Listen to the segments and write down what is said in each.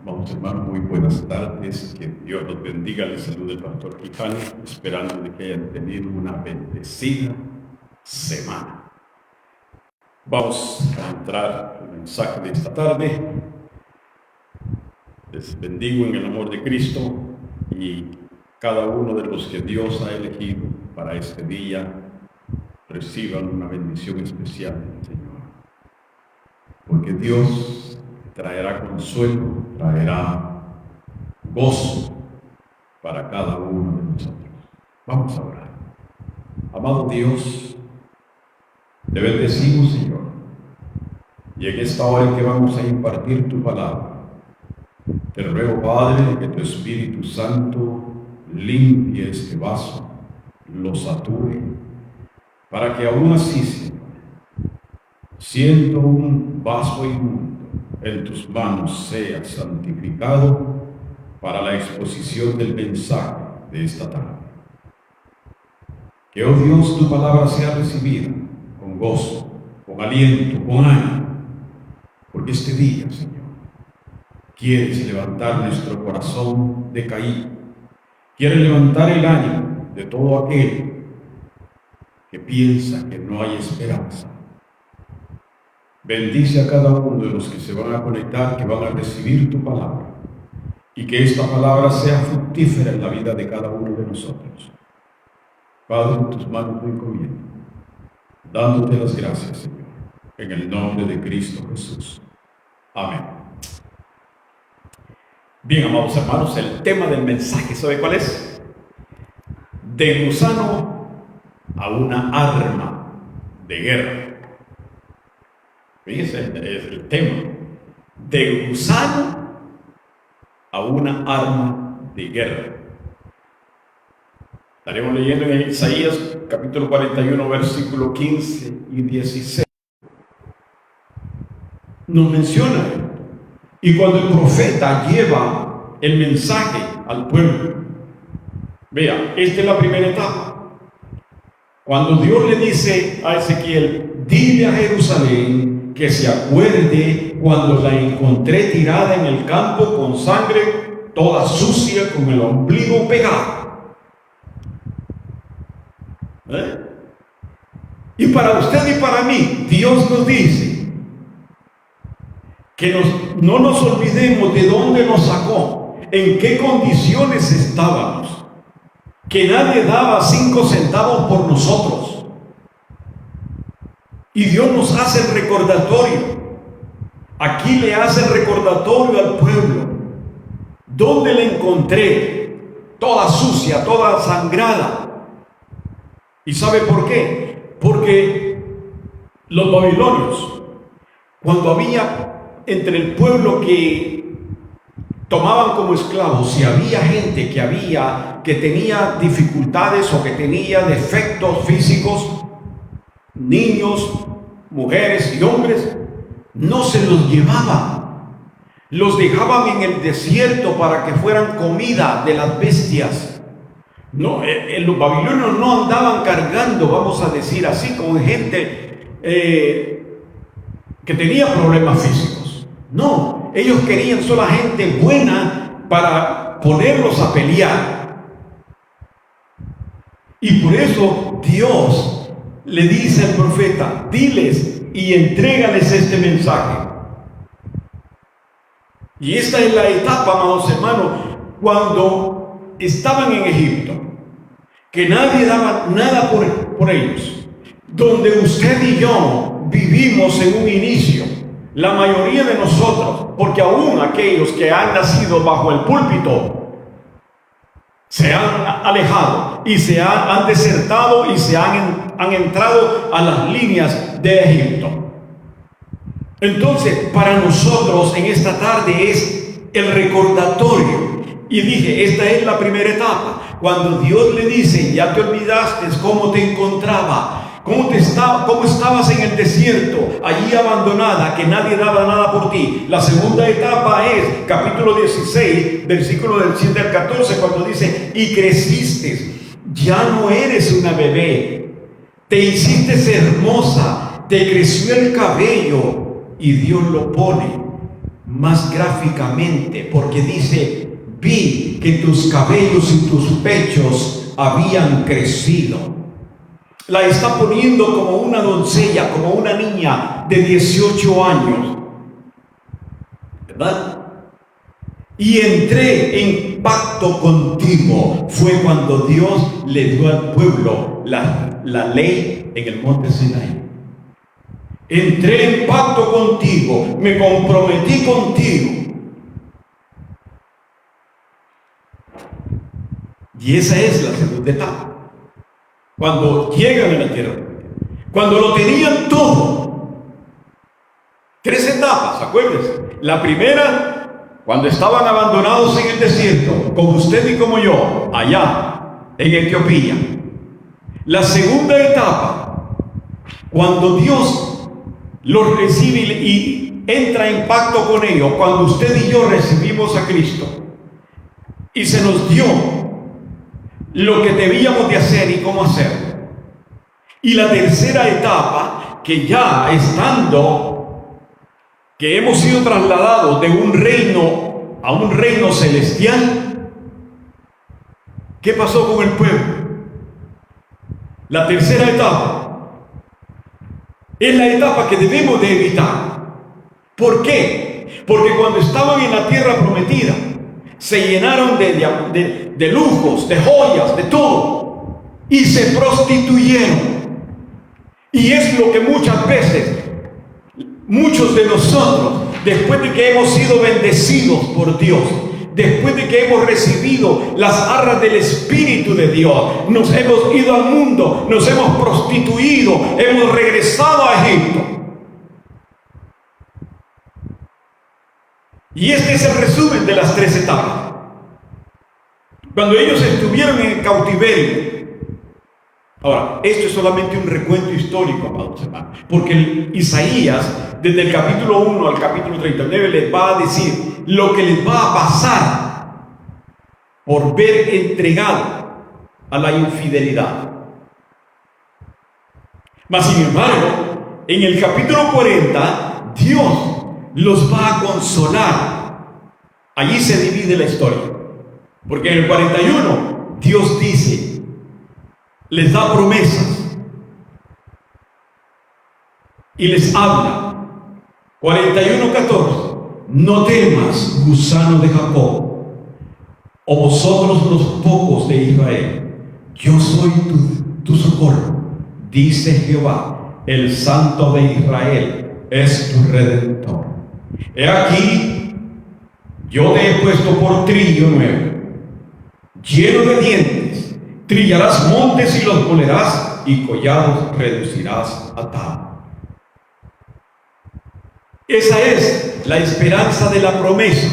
Vamos, hermanos, muy buenas tardes. Que Dios los bendiga. Les saluda el pastor Quijano, esperando de que hayan tenido una bendecida semana. Vamos a entrar al mensaje de esta tarde. Les bendigo en el amor de Cristo y cada uno de los que Dios ha elegido para este día reciban una bendición especial del Señor. Porque Dios traerá consuelo, traerá gozo para cada uno de nosotros. Vamos a orar. Amado Dios, te bendecimos, Señor, y en esta hora en que vamos a impartir tu palabra, te ruego, Padre, que tu Espíritu Santo limpie este vaso, lo sature, para que aún así, Señor, siendo un vaso inmundo, en tus manos sea santificado para la exposición del mensaje de esta tarde. Que, oh Dios, tu palabra sea recibida con gozo, con aliento, con ánimo, porque este día, Señor, quieres levantar nuestro corazón decaído, quieres levantar el ánimo de todo aquel que piensa que no hay esperanza. Bendice a cada uno de los que se van a conectar, que van a recibir tu palabra, y que esta palabra sea fructífera en la vida de cada uno de nosotros. Padre, en tus manos me encomiendo, dándote las gracias, Señor, en el nombre de Cristo Jesús. Amén. Bien, amados hermanos, el tema del mensaje, ¿sabe cuál es? De gusano a una arma de guerra. Fíjense, es el tema. De gusano a una arma de guerra. Estaremos leyendo en Isaías capítulo 41, versículo 15 y 16. Nos menciona, y cuando el profeta lleva el mensaje al pueblo, vea, esta es la primera etapa. Cuando Dios le dice a Ezequiel, dile a Jerusalén que se acuerde cuando la encontré tirada en el campo con sangre toda sucia, con el ombligo pegado. Y para usted y para mí, Dios nos dice que no nos olvidemos de dónde nos sacó, en qué condiciones estábamos, que nadie daba 5 centavos por nosotros. Y Dios nos hace el recordatorio. Aquí le hace el recordatorio al pueblo. ¿Dónde la encontré? Toda sucia, toda sangrada. ¿Y sabe por qué? Porque los babilonios, cuando había entre el pueblo que tomaban como esclavos, si había gente que tenía dificultades o que tenía defectos físicos, niños, mujeres y hombres, no se los llevaban, los dejaban en el desierto para que fueran comida de las bestias. No, los babilonios no andaban cargando, vamos a decir así, con gente que tenía problemas físicos. No, ellos querían solo gente buena para ponerlos a pelear. Y por eso Dios le dice al profeta, diles y entrégales este mensaje. Y esta es la etapa, amados hermanos, cuando estaban en Egipto, que nadie daba nada por ellos, donde usted y yo vivimos en un inicio, la mayoría de nosotros, porque aún aquellos que han nacido bajo el púlpito se han alejado y han desertado y han entrado a las líneas de Egipto. Entonces, para nosotros en esta tarde es el recordatorio. Y dije, esta es la primera etapa. Cuando Dios le dice, ya te olvidaste cómo te encontraba, cómo estabas en el desierto, allí abandonada, que nadie daba nada por ti. La segunda etapa es capítulo 16, versículo del 7 al 14, cuando dice, y creciste, ya no eres una bebé, te hiciste hermosa, te creció el cabello, y Dios lo pone más gráficamente, porque dice: vi que tus cabellos y tus pechos habían crecido. La está poniendo como una doncella, como una niña de 18 años, ¿verdad? Y entré en pacto contigo. Fue cuando Dios le dio al pueblo la ley en el monte Sinaí. Entré en pacto contigo, me comprometí contigo. Y esa es la segunda etapa. Cuando llegan a la tierra, cuando lo tenían todo. 3 etapas, acuérdense. La primera, cuando estaban abandonados en el desierto, como usted y como yo, allá en Etiopía. La segunda etapa, cuando Dios los recibe y entra en pacto con ellos, cuando usted y yo recibimos a Cristo y se nos dio lo que debíamos de hacer y cómo hacerlo. Y la tercera etapa, que ya estando, que hemos sido trasladados de un reino a un reino celestial. ¿Qué pasó con el pueblo? La tercera etapa es la etapa que debemos de evitar. ¿Por qué? Porque cuando estaban en la tierra prometida, se llenaron de lujos, de joyas, de todo, y se prostituyeron. Y es lo que muchas veces, muchos de nosotros, después de que hemos sido bendecidos por Dios, después de que hemos recibido las arras del Espíritu de Dios, nos hemos ido al mundo, nos hemos prostituido, hemos regresado a Egipto. Y este es el resumen de las 3 etapas. Cuando ellos estuvieron en el cautiverio. Ahora, esto es solamente un recuento histórico, amados hermanos, porque Isaías, desde el capítulo 1 al capítulo 39, les va a decir lo que les va a pasar por ver entregado a la infidelidad. Mas, sin embargo, en el capítulo 40, Dios los va a consolar. Allí se divide la historia, porque en el 41 Dios dice, les da promesas y les habla. 41:14, no temas, gusano de Jacob, o vosotros los pocos de Israel, yo soy tu socorro, dice Jehová, el Santo de Israel es tu Redentor. He aquí, yo te he puesto por trillo nuevo, lleno de dientes. Trillarás montes y los molerás, y collados reducirás a tabla. Esa es la esperanza de la promesa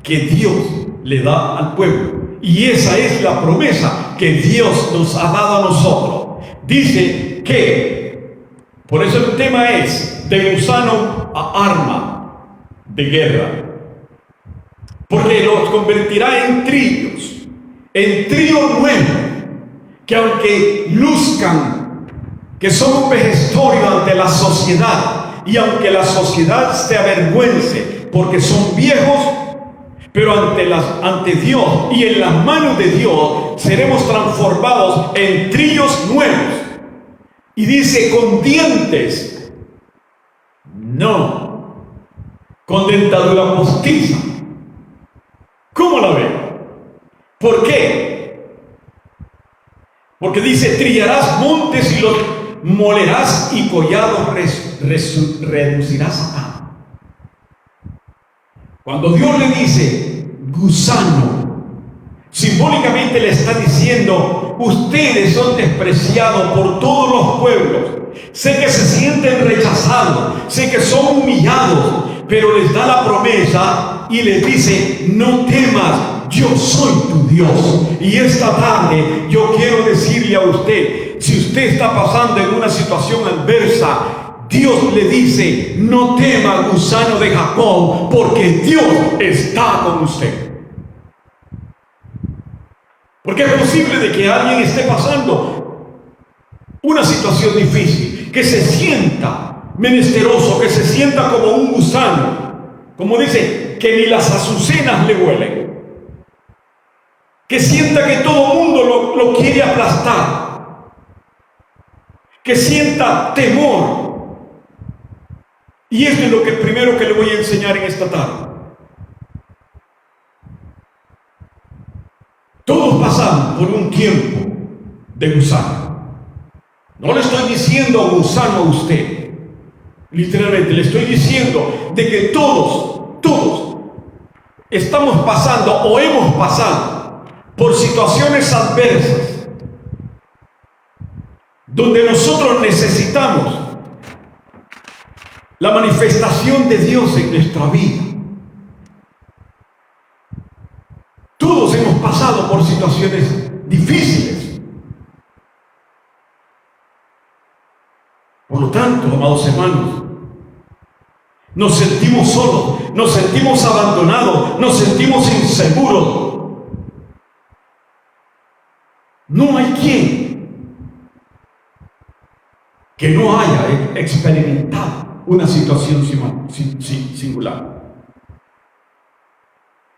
que Dios le da al pueblo. Y esa es la promesa que Dios nos ha dado a nosotros. Dice que, por eso el tema es de gusano a arma de guerra. Porque los convertirá en trillo nuevo, que aunque luzcan que son un vejestorio ante la sociedad, y aunque la sociedad se avergüence porque son viejos, pero ante Dios y en las manos de Dios seremos transformados en trillos nuevos. Y dice con dientes, no con dentadura postiza. ¿Cómo la ven? ¿Por qué? Porque dice, trillarás montes y los molerás, y collados reducirás a nada. Cuando Dios le dice gusano, simbólicamente le está diciendo, ustedes son despreciados por todos los pueblos. Sé que se sienten rechazados, sé que son humillados, pero les da la promesa y les dice, no temas, yo soy tu Dios. Y esta tarde yo quiero decirle a usted, si usted está pasando en una situación adversa, Dios le dice, no tema, gusano de Jacob, porque Dios está con usted. Porque es posible de que alguien esté pasando una situación difícil, que se sienta menesteroso, que se sienta como un gusano. como dice, que ni las azucenas le huelen, que sienta que todo el mundo lo quiere aplastar, que sienta temor. Y esto es lo que primero que le voy a enseñar en esta tarde. Todos pasamos por un tiempo de gusano. No le estoy diciendo gusano a usted. Literalmente le estoy diciendo de que todos estamos pasando o hemos pasado por situaciones adversas donde nosotros necesitamos la manifestación de Dios en nuestra vida. Todos hemos pasado por situaciones difíciles. Por lo tanto, amados hermanos, nos sentimos solos, nos sentimos abandonados, nos sentimos inseguros. No hay quien que no haya experimentado una situación singular,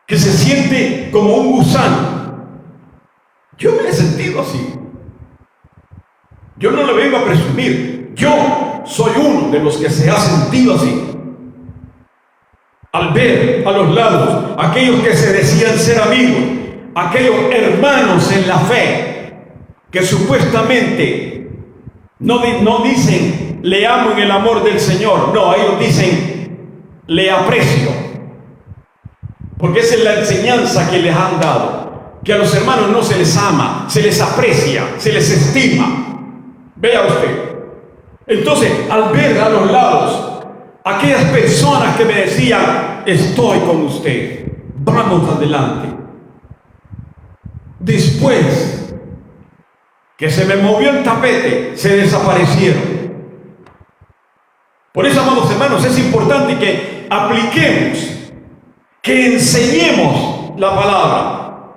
que se siente como un gusano. Yo me he sentido así. Yo no le vengo a presumir. Yo soy uno de los que se ha sentido así. Al ver a los lados aquellos que se decían ser amigos, aquellos hermanos en la fe, que supuestamente no dicen le amo en el amor del Señor, no, ellos dicen le aprecio, porque esa es la enseñanza que les han dado, que a los hermanos no se les ama, se les aprecia, se les estima. Vea usted. Entonces, al ver a los lados aquellas personas que me decían estoy con usted, vamos adelante, después que se me movió el tapete, se desaparecieron. Por eso, amados hermanos, es importante que apliquemos, que enseñemos la palabra,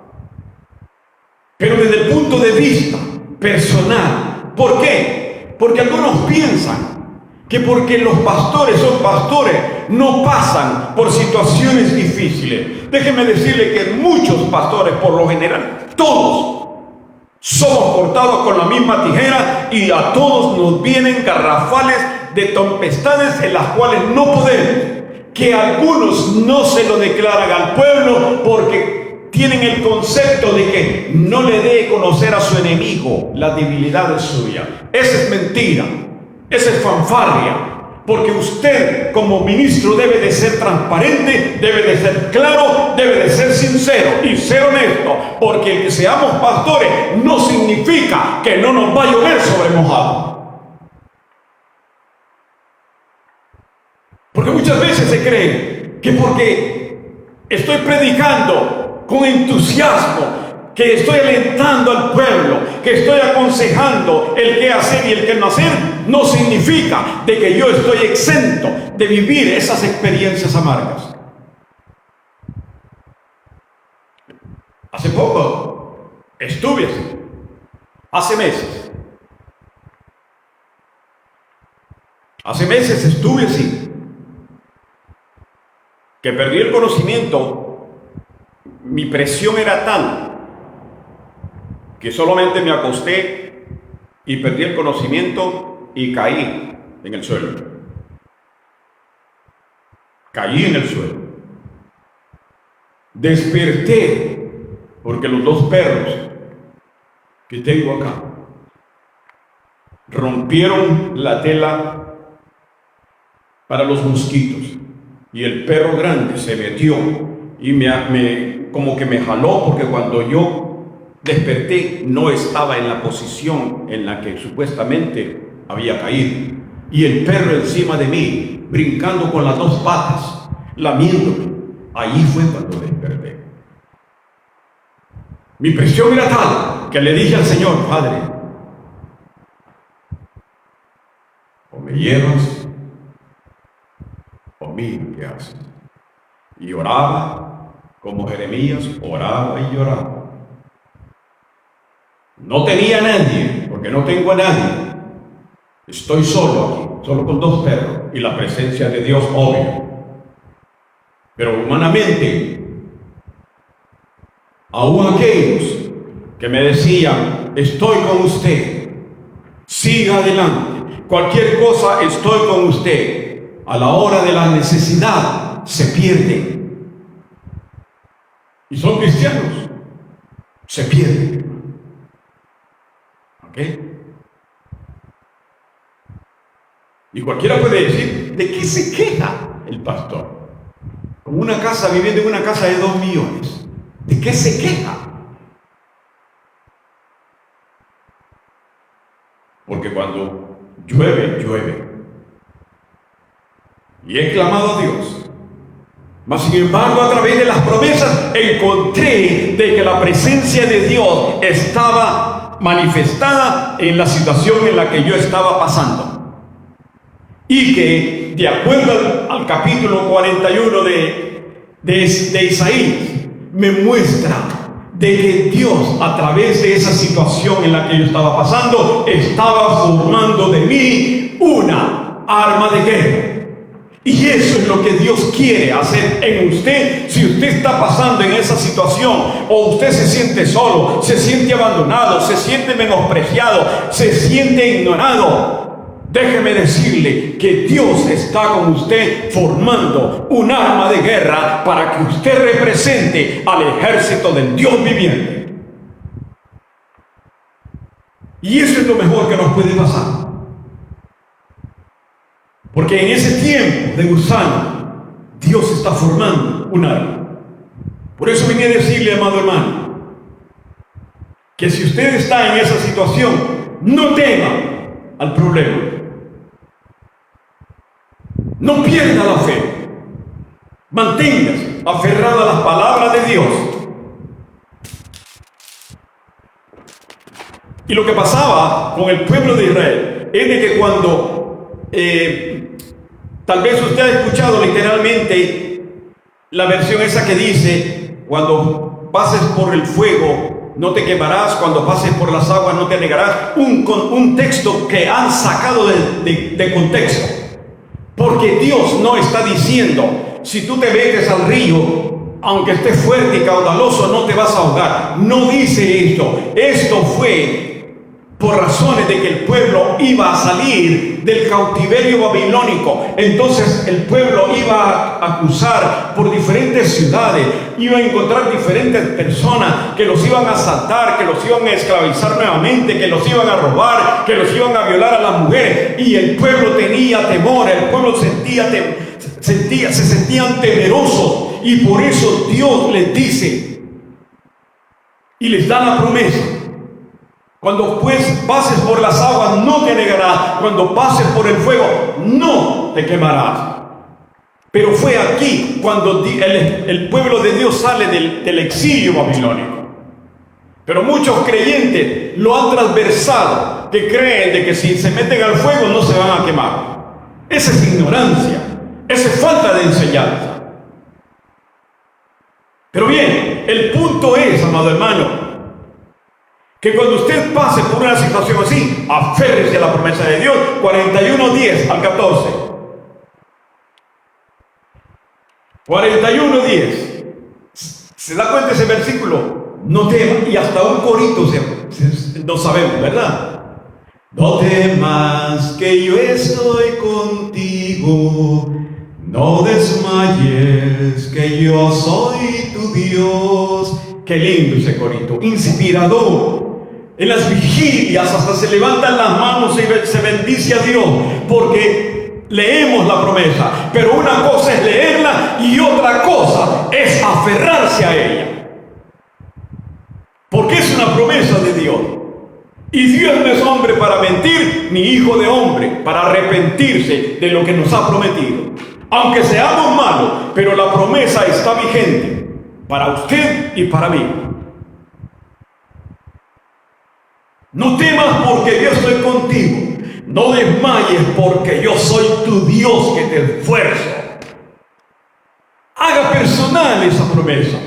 pero desde el punto de vista personal. ¿Por qué? Porque algunos piensan que porque los pastores son pastores no pasan por situaciones difíciles. Déjenme decirle que muchos pastores, por lo general, todos somos cortados con la misma tijera y a todos nos vienen garrafales de tempestades en las cuales no podemos. Que algunos no se lo declaran al pueblo porque tienen el concepto de que no le dé conocer a su enemigo las debilidades suyas. Esa es mentira, esa es fanfarria. Porque usted como ministro debe de ser transparente, debe de ser claro, debe de ser sincero y ser honesto. Porque el que seamos pastores no significa que no nos va a llover sobre mojado. Porque muchas veces se cree que porque estoy predicando con entusiasmo, que estoy alentando al pueblo, que estoy aconsejando el qué hacer y el qué no hacer, no significa de que yo estoy exento de vivir esas experiencias amargas. Hace poco estuve así, hace meses estuve así, que perdí el conocimiento. Mi presión era tal que solamente me acosté y perdí el conocimiento y caí en el suelo. Caí en el suelo. Desperté porque los dos perros que tengo acá rompieron la tela para los mosquitos y el perro grande se metió y como que me jaló, porque cuando yo desperté no estaba en la posición en la que supuestamente había caído, y el perro encima de mí brincando con las dos patas, lamiéndome. Ahí fue cuando desperté. Mi presión era tal que le dije al Señor: Padre, o me llevas o mira qué haces. Y oraba como Jeremías, oraba y lloraba. No tenía a nadie, porque no tengo a nadie. Estoy solo aquí, solo con dos perros y la presencia de Dios, obvio. Pero humanamente, aún aquellos que me decían, estoy con usted, siga adelante, cualquier cosa estoy con usted, a la hora de la necesidad se pierden. Y son cristianos, se pierden. ¿Ok? Y cualquiera puede decir, ¿de qué se queja el pastor? Con una casa, viviendo en una casa de 2 millones, ¿de qué se queja? Porque cuando llueve, llueve. Y he clamado a Dios. Mas sin embargo, a través de las promesas, encontré de que la presencia de Dios estaba manifestada en la situación en la que yo estaba pasando. Y que, de acuerdo al capítulo 41 de Isaías, me muestra de que Dios, a través de esa situación en la que yo estaba pasando, estaba formando de mí una arma de guerra. Y eso es lo que Dios quiere hacer en usted. Si usted está pasando en esa situación, o usted se siente solo, se siente abandonado, se siente menospreciado, se siente ignorado, déjeme decirle que Dios está con usted formando un arma de guerra para que usted represente al ejército del Dios viviente. Y eso es lo mejor que nos puede pasar. Porque en ese tiempo de gusano, Dios está formando un arma. Por eso vine a decirle, amado hermano, que si usted está en esa situación, no tema al problema. No pierda la fe. Manténgase aferrado a las palabras de Dios. Y lo que pasaba con el pueblo de Israel es de que cuando tal vez usted ha escuchado literalmente la versión esa que dice, cuando pases por el fuego no te quemarás, cuando pases por las aguas no te anegarás, un texto que han sacado de contexto. Porque Dios no está diciendo, si tú te metes al río, aunque estés fuerte y caudaloso, no te vas a ahogar. No dice esto. Esto fue por razones de que el pueblo iba a salir del cautiverio babilónico. Entonces el pueblo iba a cruzar por diferentes ciudades, iba a encontrar diferentes personas que los iban a asaltar, que los iban a esclavizar nuevamente, que los iban a robar, que los iban a violar a las mujeres. Y el pueblo tenía temor, el pueblo se sentían temerosos. Y por eso Dios les dice y les da la promesa: cuando pues pases por las aguas no te anegarás, cuando pases por el fuego no te quemarás. Pero fue aquí cuando el pueblo de Dios sale del exilio babilónico. Pero muchos creyentes lo han transversado, que creen de que si se meten al fuego no se van a quemar. Esa es ignorancia, esa es falta de enseñanza. Pero bien, el punto es, amado hermano, que cuando usted pase por una situación así, aférrese a la promesa de Dios. 41:10 al 14. 41:10. ¿Se da cuenta ese versículo? No temas, y hasta un corito no sabemos, ¿verdad? No temas, que yo estoy contigo. No desmayes, que yo soy tu Dios. Qué lindo ese corito, inspirador. En las vigilias hasta se levantan las manos y se bendice a Dios, porque leemos la promesa. Pero una cosa es leerla y otra cosa es aferrarse a ella, porque es una promesa de Dios. Y Dios no es hombre para mentir, ni hijo de hombre para arrepentirse de lo que nos ha prometido. Aunque seamos malos, pero la promesa está vigente para usted y para mí. No temas, porque yo estoy contigo. No desmayes, porque yo soy tu Dios que te esfuerzo. Haga personal esa promesa.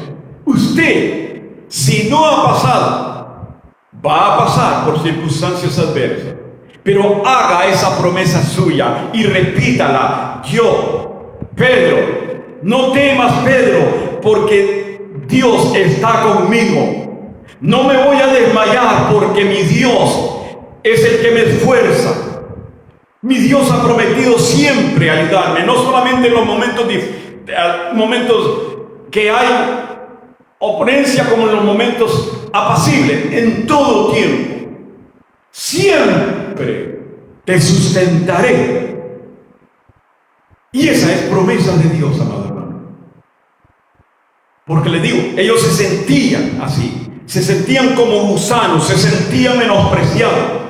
Usted, si no ha pasado, va a pasar por circunstancias adversas, pero haga esa promesa suya y repítala. Yo, Pedro, no temas, Pedro, porque Dios está conmigo. No me voy a desmayar porque mi Dios es el que me esfuerza. Mi Dios ha prometido siempre ayudarme, no solamente en los momentos que hay oponencia, como en los momentos apacibles, en todo tiempo. Siempre te sustentaré. Y esa es promesa de Dios, amado hermano. Porque le digo, ellos se sentían así, se sentían como gusanos, se sentían menospreciados.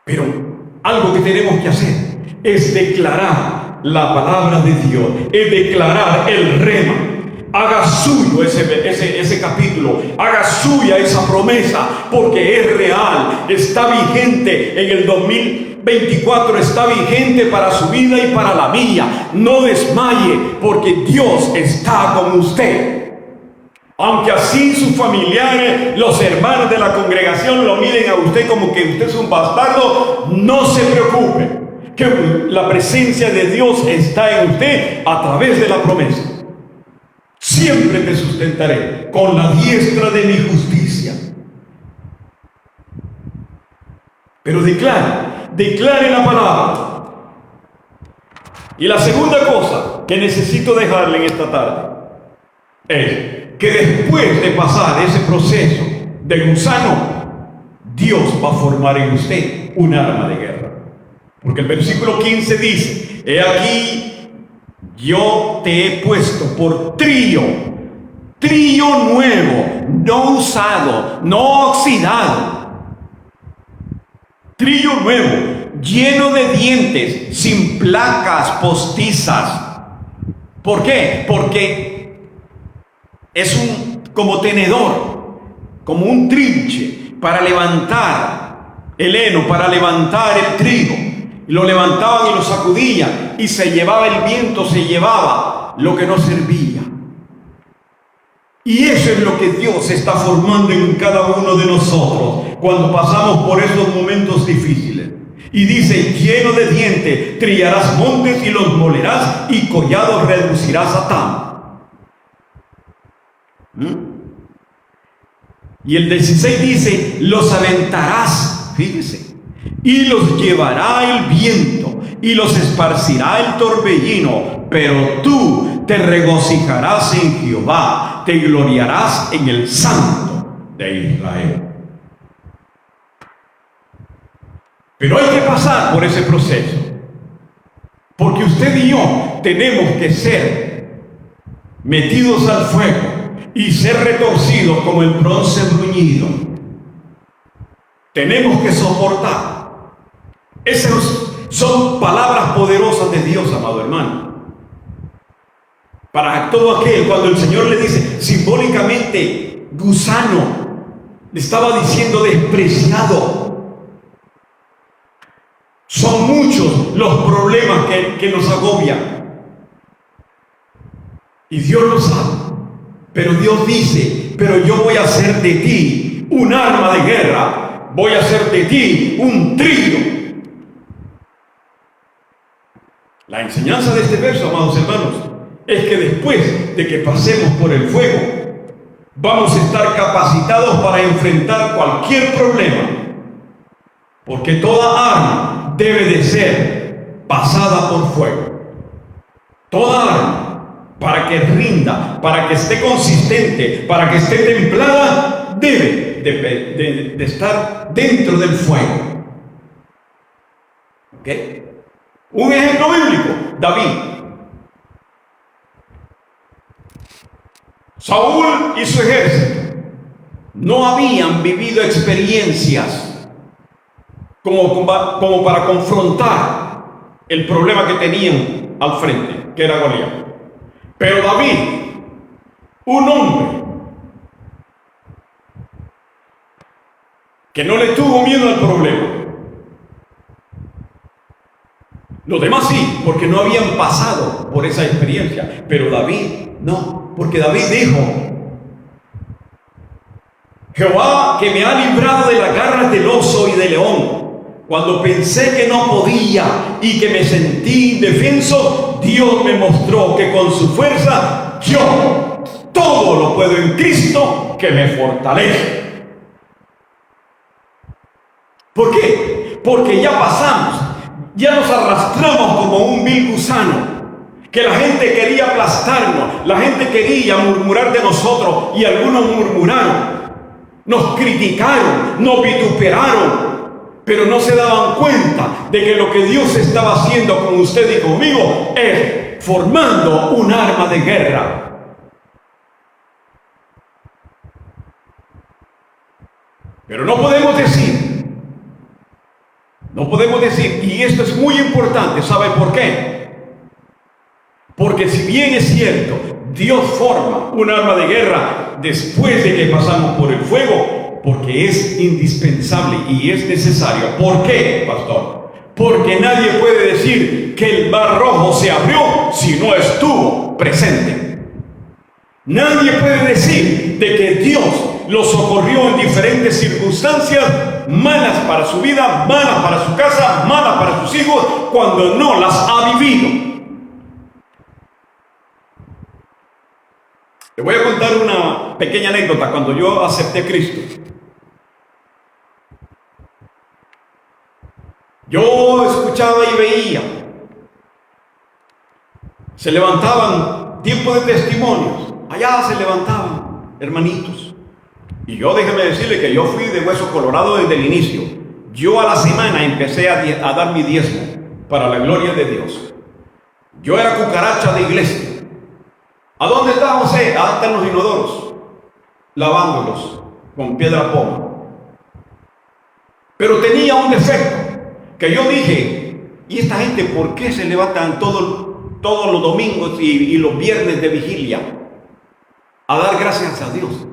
Pero algo que tenemos que hacer es declarar la palabra de Dios, es declarar el rema. Haga suyo ese capítulo, haga suya esa promesa, porque es real, está vigente en el 2024, está vigente para su vida y para la mía. No desmaye, porque Dios está con usted. Aunque así sus familiares, los hermanos de la congregación lo miren a usted como que usted es un bastardo, no se preocupe, que la presencia de Dios está en usted a través de la promesa. Siempre te sustentaré con la diestra de mi justicia. Pero declare la palabra. Y la segunda cosa que necesito dejarle en esta tarde es que después de pasar ese proceso de gusano, Dios va a formar en usted un arma de guerra. Porque el versículo 15 dice: he aquí, yo te he puesto por trillo nuevo, no usado, no oxidado. Trillo nuevo, lleno de dientes, sin placas postizas. ¿Por qué? Porque es como tenedor, como un trinche para levantar el heno, para levantar el trigo. Y lo levantaban y lo sacudían, y se llevaba el viento, se llevaba lo que no servía. Y eso es lo que Dios está formando en cada uno de nosotros cuando pasamos por esos momentos difíciles. Y dice: lleno de dientes, trillarás montes y los molerás, y collados reducirás a tamo. Y el 16 dice: los aventarás, fíjese, y los llevará el viento, y los esparcirá el torbellino, pero tú te regocijarás en Jehová, te gloriarás en el Santo de Israel. Pero hay que pasar por ese proceso, porque usted y yo tenemos que ser metidos al fuego y ser retorcidos como el bronce bruñido. Tenemos que soportar. Esas son palabras poderosas de Dios, amado hermano. Para todo aquel, cuando el Señor le dice simbólicamente gusano, le estaba diciendo despreciado. Son muchos los problemas que nos agobian. Y Dios lo sabe. Pero Dios dice: pero yo voy a hacer de ti un arma de guerra, voy a hacer de ti un trillo. La enseñanza de este verso, amados hermanos, es que después de que pasemos por el fuego, vamos a estar capacitados para enfrentar cualquier problema, porque toda arma debe de ser pasada por fuego. Toda arma, para que rinda, para que esté consistente, para que esté templada, debe de estar dentro del fuego. ¿Ok? Un ejemplo bíblico: David. Saúl y su ejército no habían vivido experiencias como para confrontar el problema que tenían al frente, que era Goliat. Pero David, un hombre que no le tuvo miedo al problema. Los demás sí, porque no habían pasado por esa experiencia, pero David no, porque David dijo: Jehová, que me ha librado de las garras del oso y del león, cuando pensé que no podía y que me sentí indefenso, Dios me mostró que con su fuerza yo todo lo puedo en Cristo que me fortalece. ¿Por qué? Porque ya pasamos, ya nos arrastramos como un vil gusano, que la gente quería aplastarnos, la gente quería murmurar de nosotros y algunos murmuraron, nos criticaron, nos vituperaron, pero no se daban cuenta de que lo que Dios estaba haciendo con usted y conmigo es formando un arma de guerra. Pero no podemos decir, y esto es muy importante, ¿sabe por qué? Porque si bien es cierto, Dios forma un arma de guerra después de que pasamos por el fuego, porque es indispensable y es necesario. ¿Por qué, pastor? Porque nadie puede decir que el mar rojo se abrió si no estuvo presente. Nadie puede decir de que Dios lo socorrió en diferentes circunstancias, malas para su vida, malas para su casa, malas para sus hijos, cuando no las ha vivido. Le voy a contar una pequeña anécdota cuando yo acepté a Cristo. Yo escuchaba y veía, se levantaban tiempos de testimonios, allá se levantaban hermanitos. Y yo déjeme decirle que yo fui de hueso colorado desde el inicio. Yo a la semana empecé a dar mi diezmo para la gloria de Dios. Yo era cucaracha de iglesia. ¿A dónde está José? Ah, están los inodoros, lavándolos con piedra poma. Pero tenía un defecto, que yo dije, ¿y esta gente por qué se levantan todos los domingos y los viernes de vigilia a dar gracias a Dios?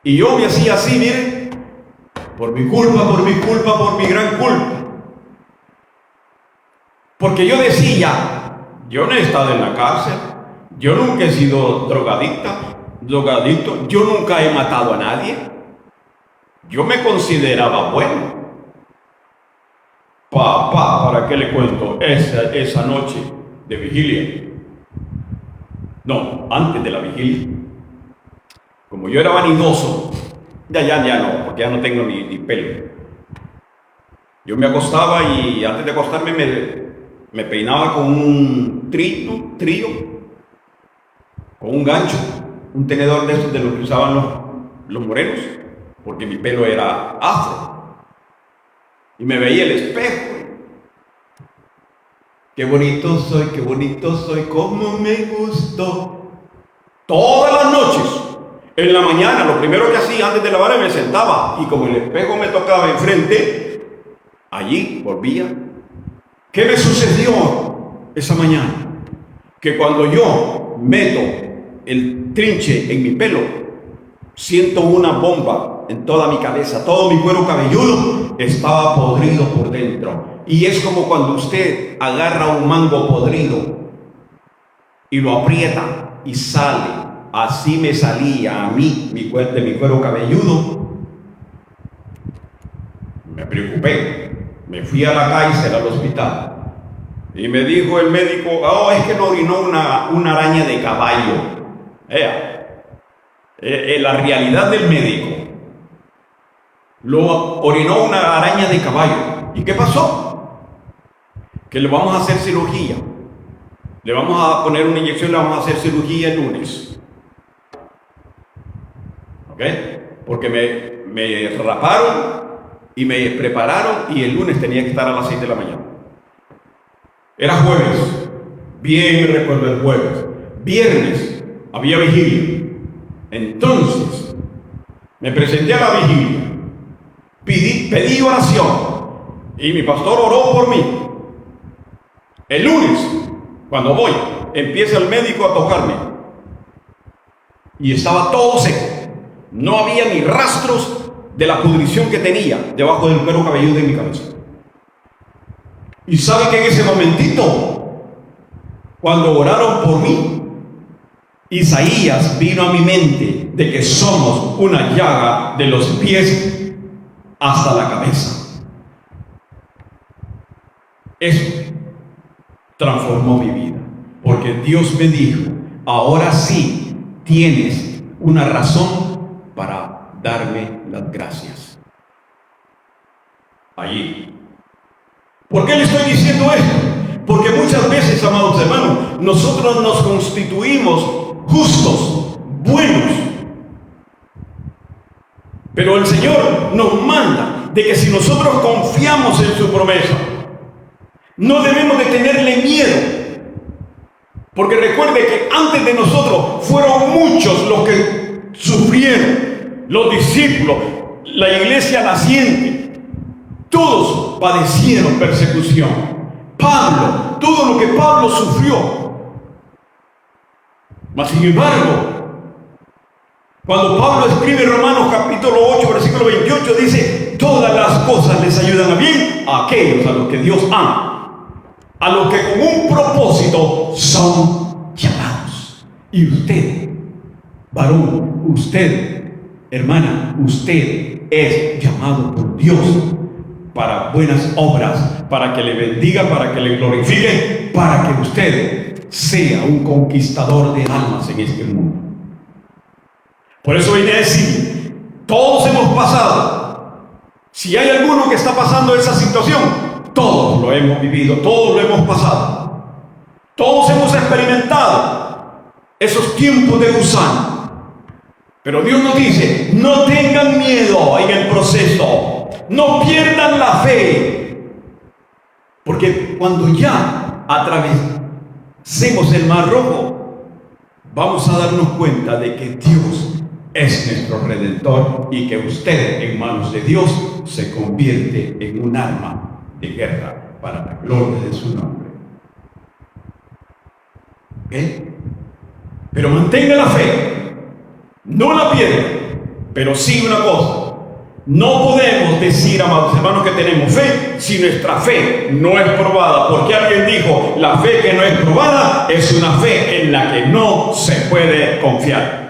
Y yo me hacía así, miren, por mi gran culpa. Porque yo decía, yo no he estado en la cárcel, yo nunca he sido drogadicto, yo nunca he matado a nadie, yo me consideraba bueno. Papá, ¿para qué le cuento? Esa noche de vigilia, no, antes de la vigilia, como yo era vanidoso, ya no, porque ya no tengo ni pelo. Yo me acostaba y antes de acostarme me peinaba con un trío, con un gancho, un tenedor de estos de los que usaban los morenos, porque mi pelo era afro. Y me veía el espejo. Qué bonito soy, cómo me gustó. Todas las noches, en la mañana, lo primero que hacía antes de lavarme, me sentaba. Y como el espejo me tocaba enfrente, allí volvía. ¿Qué me sucedió esa mañana? Que cuando yo meto el trinche en mi pelo, siento una bomba en toda mi cabeza, todo mi cuero cabelludo estaba podrido por dentro. Y es como cuando usted agarra un mango podrido y lo aprieta y sale. Así me salía a mí mi cuero cabelludo. Me preocupé. Me fui a la Kaiser, al hospital, y me dijo el médico, es que lo orinó una araña de caballo. La realidad del médico, lo orinó una araña de caballo. ¿Y qué pasó? Que le vamos a hacer cirugía. Le vamos a poner una inyección, le vamos a hacer cirugía el lunes. ¿Ok? Porque me raparon y me prepararon y el lunes tenía que estar a las 6 de la mañana. Era jueves, bien recuerdo el jueves. Viernes había vigilia. Entonces me presenté a la vigilia, pedí oración y mi pastor oró por mí. El lunes, cuando voy, empieza el médico a tocarme y estaba todo seco. No había ni rastros de la pudrición que tenía debajo del cuero cabelludo de mi cabeza. Y sabe que en ese momentito, cuando oraron por mí, Isaías vino a mi mente de que somos una llaga de los pies hasta la cabeza. Eso transformó mi vida, porque Dios me dijo: ahora sí tienes una razón para darme las gracias. Allí. ¿Por qué le estoy diciendo esto? Porque muchas veces, amados hermanos, nosotros nos constituimos justos, buenos. Pero el Señor nos manda de que si nosotros confiamos en su promesa, no debemos de tenerle miedo. Porque recuerde que antes de nosotros fueron muchos los que sufrieron, los discípulos, la iglesia naciente, todos padecieron persecución. Pablo, todo lo que Pablo sufrió. Mas sin embargo, cuando Pablo escribe Romanos capítulo 8, versículo 28, dice: todas las cosas les ayudan a bien a aquellos a los que Dios ama, a los que con un propósito son llamados. Y usted, varón, usted, hermana, usted es llamado por Dios para buenas obras, para que le bendiga, para que le glorifique, para que usted sea un conquistador de almas en este mundo. Por eso vine a decir: todos hemos pasado. Si hay alguno que está pasando esa situación, todos lo hemos vivido, todos lo hemos pasado. Todos hemos experimentado esos tiempos de gusano. Pero Dios nos dice: no tengan miedo en el proceso. No pierdan la fe, porque cuando ya atravesemos el Mar Rojo, vamos a darnos cuenta de que Dios es nuestro Redentor y que usted, en manos de Dios, se convierte en un arma de guerra para la gloria de su nombre. ¿Ok? Pero mantenga la fe, no la pierda. Pero sí una cosa: no podemos decir, amados hermanos, que tenemos fe si nuestra fe no es probada, porque alguien dijo: la fe que no es probada es una fe en la que no se puede confiar.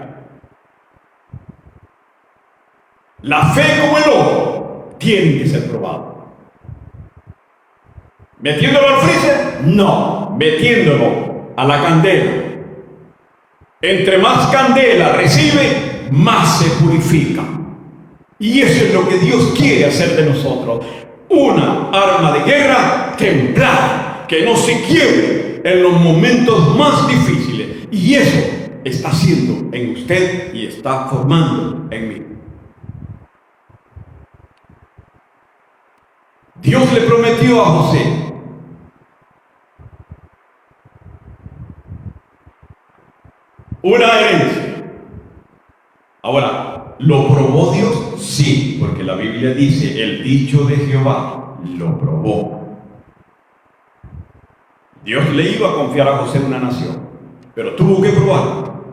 La fe como el oro tiene que ser probada. ¿Metiéndolo al freezer? No, metiéndolo a la candela. Entre más candela recibe, más se purifica. Y eso es lo que Dios quiere hacer de nosotros: una arma de guerra templada, que no se quiebre en los momentos más difíciles. Y eso está haciendo en usted y está formando en mí. Dios le prometió a José una herencia. Ahora, ¿lo probó Dios? Sí, porque la Biblia dice: el dicho de Jehová lo probó. Dios le iba a confiar a José una nación, pero tuvo que probarlo.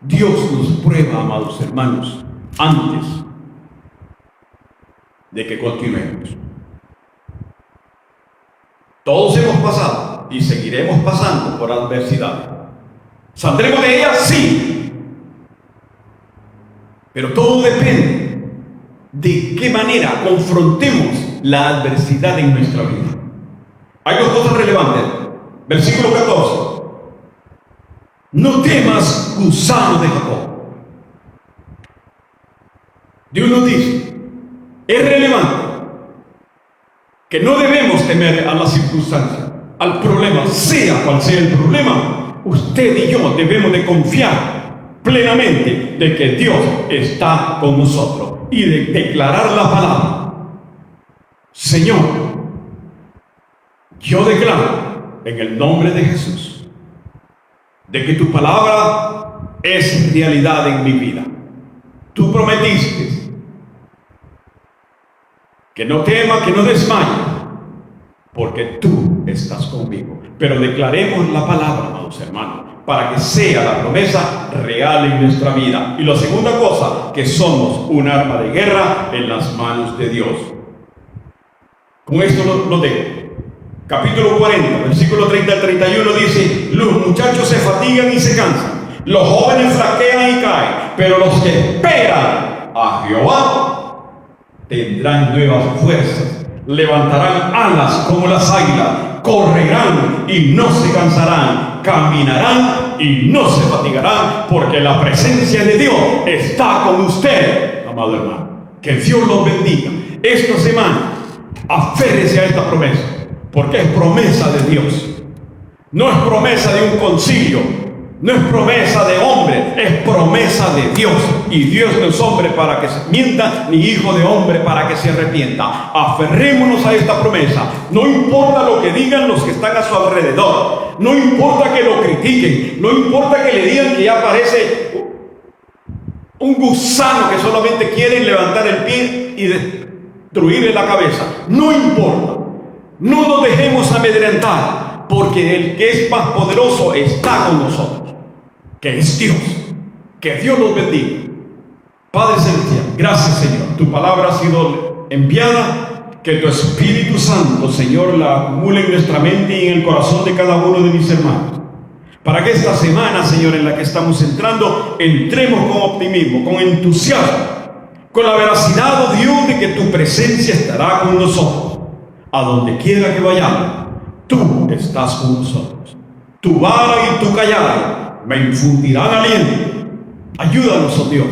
Dios nos prueba, amados hermanos, antes de que continuemos. Todos hemos pasado y seguiremos pasando por adversidad. ¿Saldremos de ella? Sí. Pero todo depende de qué manera confrontemos la adversidad en nuestra vida. Hay dos cosas relevantes. Versículo 14. No temas, gusano de Jacob. Dios nos dice: es relevante que no debemos temer a la circunstancia, al problema, sea cual sea el problema. Usted y yo debemos de confiar plenamente de que Dios está con nosotros y de declarar la palabra: Señor, yo declaro en el nombre de Jesús de que tu palabra es realidad en mi vida. Tú prometiste que no tema, que no desmaye, porque tú estás conmigo. Pero declaremos la palabra, amados hermanos, para que sea la promesa real en nuestra vida. Y la segunda cosa, que somos un arma de guerra en las manos de Dios. Con esto lo dejo. Capítulo 40, versículo 30 al 31 dice: los muchachos se fatigan y se cansan, los jóvenes flaquean y caen, pero los que esperan a Jehová tendrán nuevas fuerzas, levantarán alas como las águilas, correrán y no se cansarán, caminarán y no se fatigarán, porque la presencia de Dios está con usted, amado hermano. Que Dios los bendiga. Esta semana, aférrese a esta promesa, porque es promesa de Dios. No es promesa de un concilio, no es promesa de hombre, es promesa de Dios. Y Dios no es hombre para que se mienta, ni hijo de hombre para que se arrepienta. Aferrémonos a esta promesa. No importa lo que digan los que están a su alrededor, no importa que lo critiquen, no importa que le digan que ya parece un gusano que solamente quiere levantar el pie y destruirle la cabeza. No importa, no nos dejemos amedrentar, porque el que es más poderoso está con nosotros, que es Dios. Que Dios los bendiga. Padre celestial, gracias, Señor. Tu palabra ha sido enviada. Que tu Espíritu Santo, Señor, la acumule en nuestra mente y en el corazón de cada uno de mis hermanos, para que esta semana, Señor, en la que estamos entrando, entremos con optimismo, con entusiasmo, con la veracidad, oh Dios, de que tu presencia estará con nosotros. A donde quiera que vayamos, tú estás con nosotros. Tu vara y tu callado me infundirán aliento. Ayúdanos, oh Dios,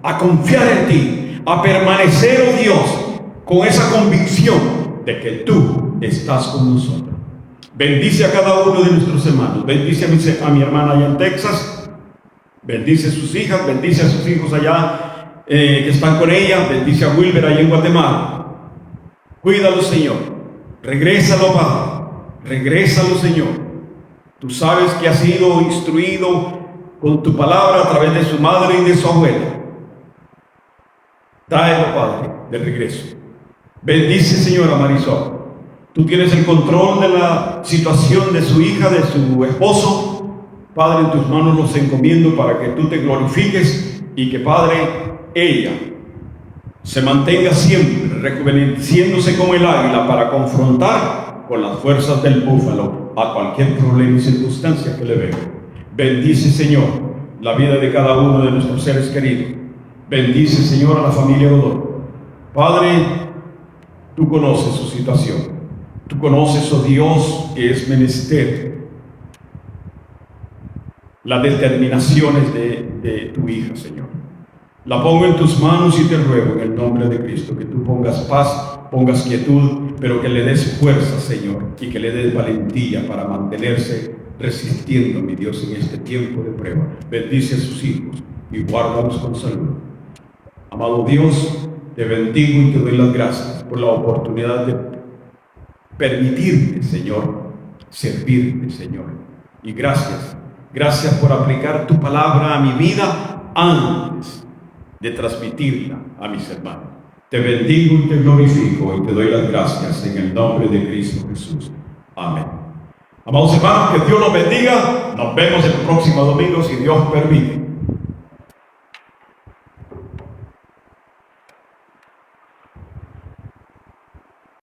a confiar en ti, a permanecer, oh Dios, con esa convicción de que tú estás con nosotros. Bendice a cada uno de nuestros hermanos. Bendice a mi hermana allá en Texas. Bendice a sus hijas. Bendice a sus hijos allá que están con ella. Bendice a Wilber allá en Guatemala. Cuídalo, Señor. Regrésalo, Padre. Regrésalo, Señor. Tú sabes que ha sido instruido con tu palabra a través de su madre y de su abuela. Tráelo, Padre, de regreso. Bendice, Señor, a Marisol. Tú tienes el control de la situación de su hija, de su esposo. Padre, en tus manos los encomiendo para que tú te glorifiques y que, Padre, ella se mantenga siempre rejuveneciéndose como el águila para confrontar con las fuerzas del búfalo a cualquier problema y circunstancia que le venga. Bendice, Señor, la vida de cada uno de nuestros seres queridos. Bendice, Señor, a la familia Godoy. Padre, tú conoces su situación. Tú conoces, oh Dios, que es menester las determinaciones de tu hija, Señor. La pongo en tus manos y te ruego en el nombre de Cristo que tú pongas paz, pongas quietud, pero que le des fuerza, Señor, y que le des valentía para mantenerse resistiendo, mi Dios, en este tiempo de prueba. Bendice a sus hijos y guárdalos con salud. Amado Dios, te bendigo y te doy las gracias por la oportunidad de permitirte, Señor, servirte, Señor. Y gracias por aplicar tu palabra a mi vida antes de transmitirla a mis hermanos. Te bendigo y te glorifico y te doy las gracias en el nombre de Cristo Jesús. Amén. Amados hermanos, que Dios los bendiga. Nos vemos el próximo domingo si Dios permite.